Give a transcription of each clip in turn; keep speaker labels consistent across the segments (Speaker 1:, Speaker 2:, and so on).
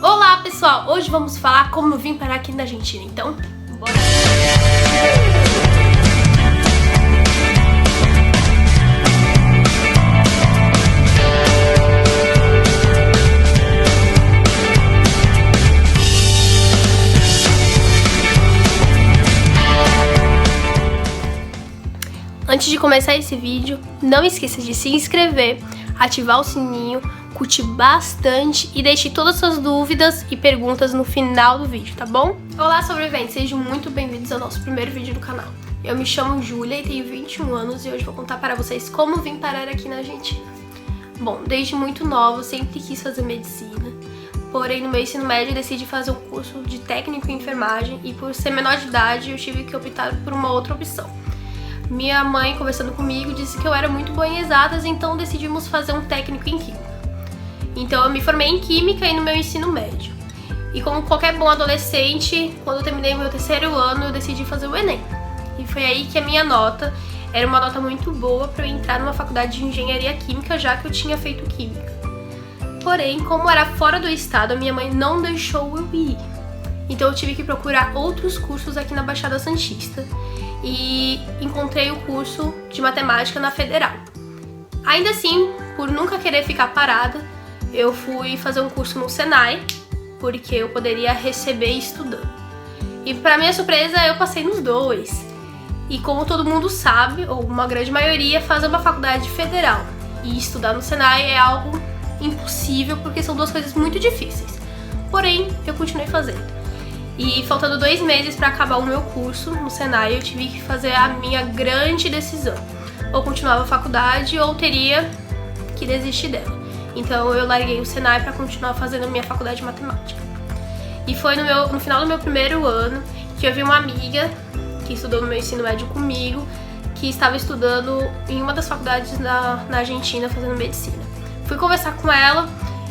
Speaker 1: Olá pessoal, hoje vamos falar como eu vim parar aqui na Argentina, então bora! Antes de começar esse vídeo, não esqueça de se inscrever, ativar o sininho, curtir bastante e deixe todas as suas dúvidas e perguntas no final do vídeo, tá bom? Olá, sobreviventes! Sejam muito bem-vindos ao nosso primeiro vídeo do canal. Eu me chamo Júlia e tenho 21 anos e hoje vou contar para vocês como vim parar aqui na Argentina. Bom, desde muito nova eu sempre quis fazer medicina, porém no meu ensino médio eu decidi fazer um curso de técnico em enfermagem e por ser menor de idade eu tive que optar por uma outra opção. Minha mãe, conversando comigo, disse que eu era muito boa em exatas, então decidimos fazer um técnico em química. Então eu me formei em química e no meu ensino médio. E como qualquer bom adolescente, quando eu terminei o meu terceiro ano, eu decidi fazer o Enem. E foi aí que a minha nota era uma nota muito boa para eu entrar numa faculdade de engenharia química, já que eu tinha feito química. Porém, como era fora do estado, a minha mãe não deixou eu ir. Então eu tive que procurar outros cursos aqui na Baixada Santista. E encontrei o curso de matemática na Federal. Ainda assim, por nunca querer ficar parada, eu fui fazer um curso no Senai, porque eu poderia receber estudando. E para minha surpresa, eu passei nos dois. E como todo mundo sabe, ou uma grande maioria, fazer uma faculdade federal e estudar no Senai é algo impossível, porque são duas coisas muito difíceis. Porém, eu continuei fazendo. E faltando 2 meses para acabar o meu curso no Senai, eu tive que fazer a minha grande decisão. Ou continuava a faculdade ou teria que desistir dela. Então eu larguei o Senai para continuar fazendo a minha faculdade de matemática. E foi no final do meu primeiro ano que eu vi uma amiga que estudou no meu ensino médio comigo, que estava estudando em uma das faculdades na Argentina fazendo medicina. Fui conversar com ela.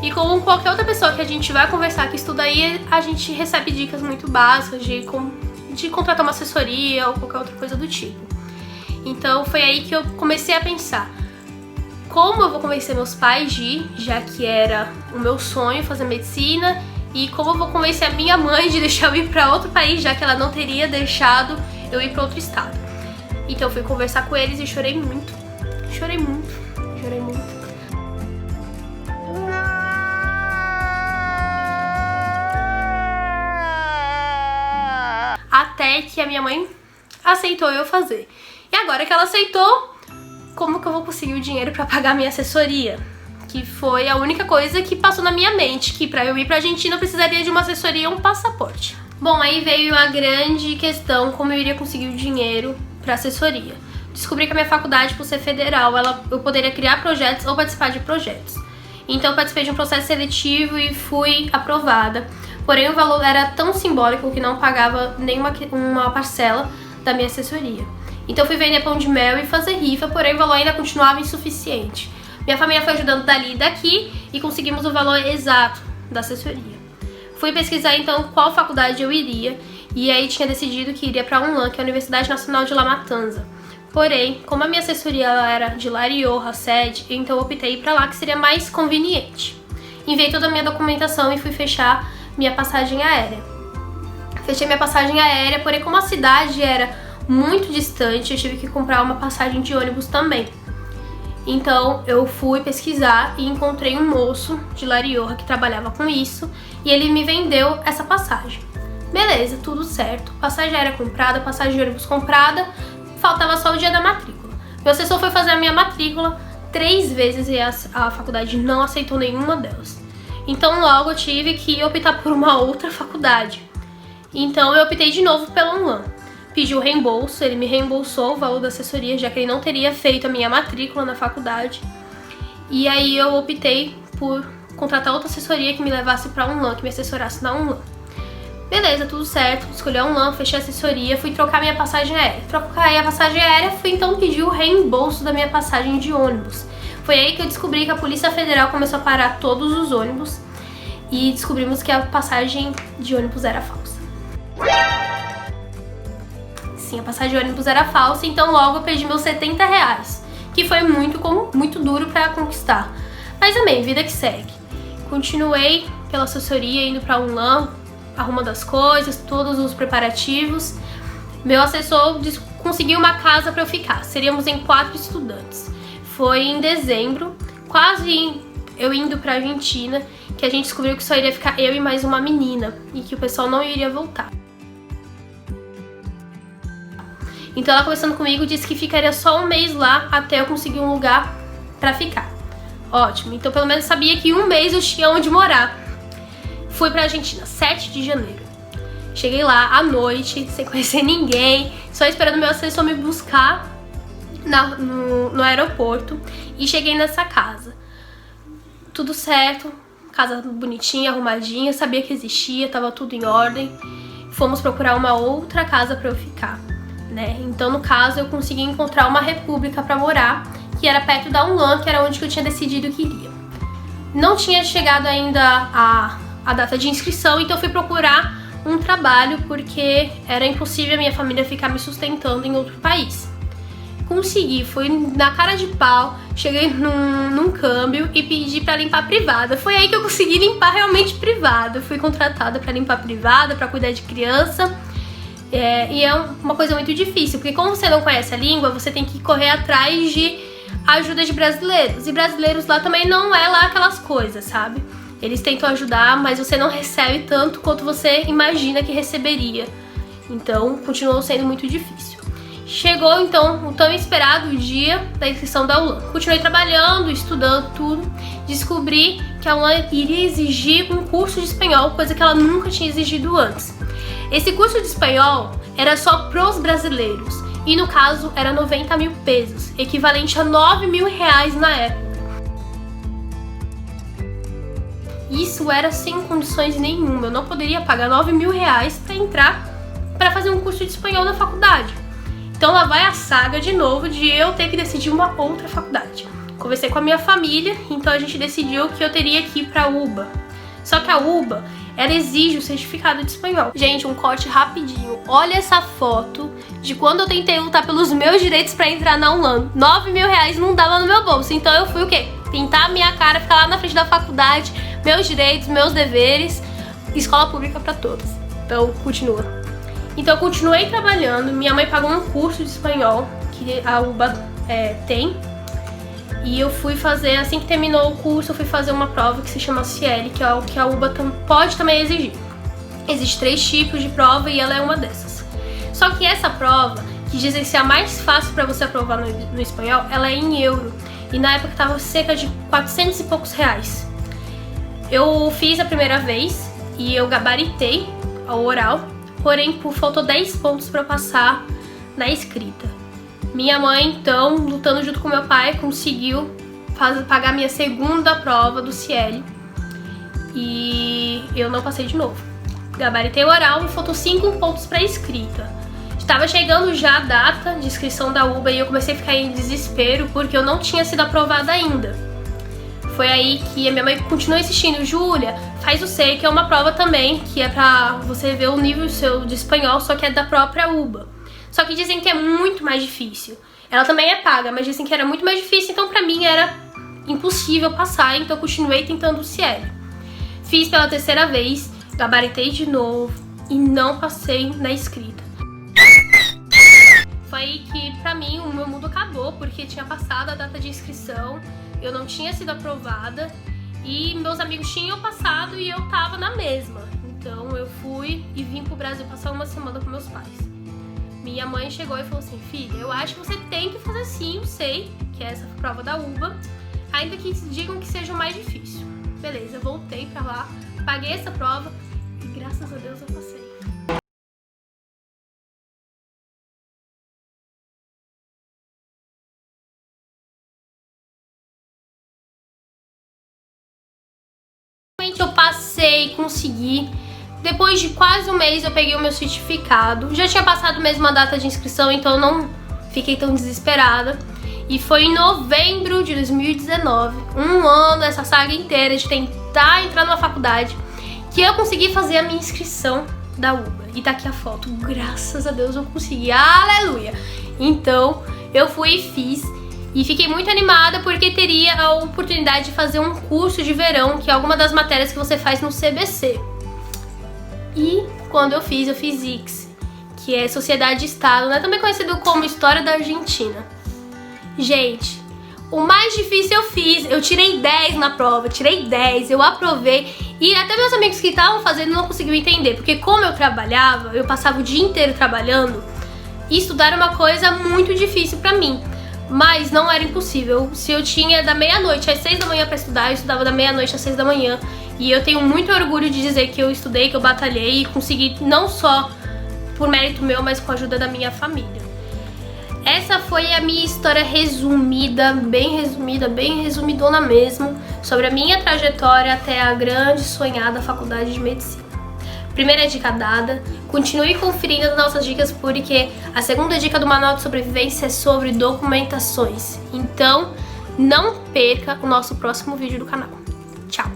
Speaker 1: E como qualquer outra pessoa que a gente vai conversar que estuda aí, a gente recebe dicas muito básicas de contratar uma assessoria ou qualquer outra coisa do tipo. Então foi aí que eu comecei a pensar, como eu vou convencer meus pais de ir, já que era o meu sonho fazer medicina, e como eu vou convencer a minha mãe de deixar eu ir para outro país, já que ela não teria deixado eu ir para outro estado. Então eu fui conversar com eles e chorei muito. Chorei muito. Até que a minha mãe aceitou eu fazer. E agora que ela aceitou, como que eu vou conseguir o dinheiro para pagar a minha assessoria? Que foi a única coisa que passou na minha mente, que para eu ir pra Argentina eu precisaria de uma assessoria e um passaporte. Bom, aí veio a grande questão, como eu iria conseguir o dinheiro para assessoria. Descobri que a minha faculdade, por ser federal, eu poderia criar projetos ou participar de projetos. Então eu participei de um processo seletivo e fui aprovada. Porém, o valor era tão simbólico que não pagava nenhuma uma parcela da minha assessoria. Então, fui vender pão de mel e fazer rifa, porém o valor ainda continuava insuficiente. Minha família foi ajudando dali e daqui e conseguimos o valor exato da assessoria. Fui pesquisar, então, qual faculdade eu iria e aí tinha decidido que iria para a UNLAM, que é a Universidade Nacional de La Matanza. Porém, como a minha assessoria era de La Rioja, sede, então eu optei para lá, que seria mais conveniente. Enviei toda a minha documentação e fui fechar minha passagem aérea. Fechei minha passagem aérea, porém como a cidade era muito distante, eu tive que comprar uma passagem de ônibus também. Então eu fui pesquisar e encontrei um moço de La Rioja que trabalhava com isso e ele me vendeu essa passagem. Beleza, tudo certo. Passagem aérea comprada, passagem de ônibus comprada, faltava só o dia da matrícula. Meu assessor foi fazer a minha matrícula 3 vezes e a faculdade não aceitou nenhuma delas. Então logo eu tive que optar por uma outra faculdade. Então eu optei de novo pela UNLAM. Pedi o reembolso, ele me reembolsou o valor da assessoria, já que ele não teria feito a minha matrícula na faculdade. E aí eu optei por contratar outra assessoria que me levasse para a UNLAM, que me assessorasse na UNLAM. Beleza, tudo certo, escolhi a UNLAM, fechei a assessoria, fui trocar minha passagem aérea. Trocar a passagem aérea, fui então pedir o reembolso da minha passagem de ônibus. Foi aí que eu descobri que a Polícia Federal começou a parar todos os ônibus e descobrimos que a passagem de ônibus era falsa. Sim, a passagem de ônibus era falsa, então logo eu perdi meus R$70, que foi muito duro para conquistar. Mas amém, vida que segue. Continuei pela assessoria, indo pra UNLAN, arrumando as coisas, todos os preparativos. Meu assessor conseguiu uma casa para eu ficar. Seríamos em 4 estudantes. Foi em dezembro, quase eu indo pra Argentina, que a gente descobriu que só iria ficar eu e mais uma menina e que o pessoal não iria voltar. Então ela conversando comigo disse que ficaria só um mês lá até eu conseguir um lugar pra ficar. Ótimo, então pelo menos sabia que um mês eu tinha onde morar. Fui pra Argentina, 7 de janeiro. Cheguei lá à noite, sem conhecer ninguém, só esperando meu assessor me buscar no aeroporto. E cheguei nessa casa. Tudo certo, casa bonitinha, arrumadinha, sabia que existia, tava tudo em ordem. Fomos procurar uma outra casa pra eu ficar, né? Então, no caso, eu consegui encontrar uma república pra morar, que era perto da UNLAN, que era onde eu tinha decidido que iria. Não tinha chegado ainda a data de inscrição, então fui procurar um trabalho, porque era impossível a minha família ficar me sustentando em outro país. Consegui, fui na cara de pau, cheguei num câmbio e pedi pra limpar privada. Foi aí que eu consegui limpar realmente privada. Fui contratada pra limpar privada, pra cuidar de criança. E é uma coisa muito difícil, porque como você não conhece a língua, você tem que correr atrás de ajuda de brasileiros. E brasileiros lá também não é lá aquelas coisas, sabe? Eles tentam ajudar, mas você não recebe tanto quanto você imagina que receberia. Então, continuou sendo muito difícil. Chegou então o tão esperado dia da inscrição da UNLAN. Continuei trabalhando, estudando tudo. Descobri que a UNLAN iria exigir um curso de espanhol, coisa que ela nunca tinha exigido antes. Esse curso de espanhol era só pros brasileiros. E no caso era 90 mil pesos, equivalente a 9 mil reais na época. Isso era sem condições nenhuma. Eu não poderia pagar 9 mil reais para entrar para fazer um curso de espanhol na faculdade. Então lá vai a saga de novo de eu ter que decidir uma outra faculdade. Conversei com a minha família, então a gente decidiu que eu teria que ir pra UBA. Só que a UBA, ela exige o certificado de espanhol. Gente, um corte rapidinho. Olha essa foto de quando eu tentei lutar pelos meus direitos pra entrar na UNLAN. 9 mil reais não dava no meu bolso. Então eu fui o quê? Pintar a minha cara, ficar lá na frente da faculdade, meus direitos, meus deveres, escola pública pra todos. Então, continua. Então eu continuei trabalhando, minha mãe pagou um curso de espanhol que a UBA tem. E eu fui fazer, assim que terminou o curso, eu fui fazer uma prova que se chama CIEL, que é o que a UBA pode também exigir. Existem 3 tipos de prova e ela é uma dessas. Só que essa prova, que dizem ser a mais fácil para você aprovar no espanhol, ela é em euro. E na época estava cerca de 400 e poucos reais. Eu fiz a primeira vez e eu gabaritei ao oral. Porém, faltou 10 pontos para passar na escrita. Minha mãe, então, lutando junto com meu pai, conseguiu pagar minha segunda prova do CIEL. E eu não passei de novo. Gabaritei o oral e faltou 5 pontos para escrita. Estava chegando já a data de inscrição da UBA e eu comecei a ficar em desespero porque eu não tinha sido aprovada ainda. Foi aí que a minha mãe continuou insistindo: Júlia, faz o SEI, que é uma prova também, que é pra você ver o nível seu de espanhol, só que é da própria UBA. Só que dizem que é muito mais difícil. Ela também é paga, mas dizem que era muito mais difícil, então pra mim era impossível passar, então eu continuei tentando o CIEL. Fiz pela 3ª vez, gabaritei de novo e não passei na escrita. Foi aí que pra mim o meu mundo acabou, porque tinha passado a data de inscrição, eu não tinha sido aprovada e meus amigos tinham passado e eu tava na mesma. Então eu fui e vim pro Brasil passar uma semana com meus pais. Minha mãe chegou e falou assim: filha, eu acho que você tem que fazer sim o SEI, que é essa prova da UBA, ainda que digam que seja o mais difícil. Beleza, eu voltei pra lá, paguei essa prova e graças a Deus eu passei. Eu passei, consegui. Depois de quase um mês eu peguei o meu certificado. Já tinha passado mesmo a data de inscrição, então eu não fiquei tão desesperada. E foi em novembro de 2019, um ano, essa saga inteira de tentar entrar numa faculdade, que eu consegui fazer a minha inscrição da UBA. E tá aqui a foto, graças a Deus eu consegui, aleluia! Então eu fui e fiz. E fiquei muito animada porque teria a oportunidade de fazer um curso de verão, que é alguma das matérias que você faz no CBC. E quando eu fiz IX, que é Sociedade e Estado, né? Também conhecido como História da Argentina. Gente, o mais difícil eu fiz, eu tirei 10 na prova, tirei 10, eu aprovei. E até meus amigos que estavam fazendo não conseguiam entender, porque como eu trabalhava, eu passava o dia inteiro trabalhando, e estudar era uma coisa muito difícil pra mim. Mas não era impossível. Se eu tinha da meia-noite às 6 da manhã pra estudar, eu estudava da meia-noite às 6 da manhã. E eu tenho muito orgulho de dizer que eu estudei, que eu batalhei e consegui não só por mérito meu, mas com a ajuda da minha família. Essa foi a minha história resumida, bem resumidona mesmo, sobre a minha trajetória até a grande sonhada faculdade de medicina. Primeira dica dada, continue conferindo as nossas dicas porque a segunda dica do Manual de Sobrevivência é sobre documentações. Então, não perca o nosso próximo vídeo do canal. Tchau!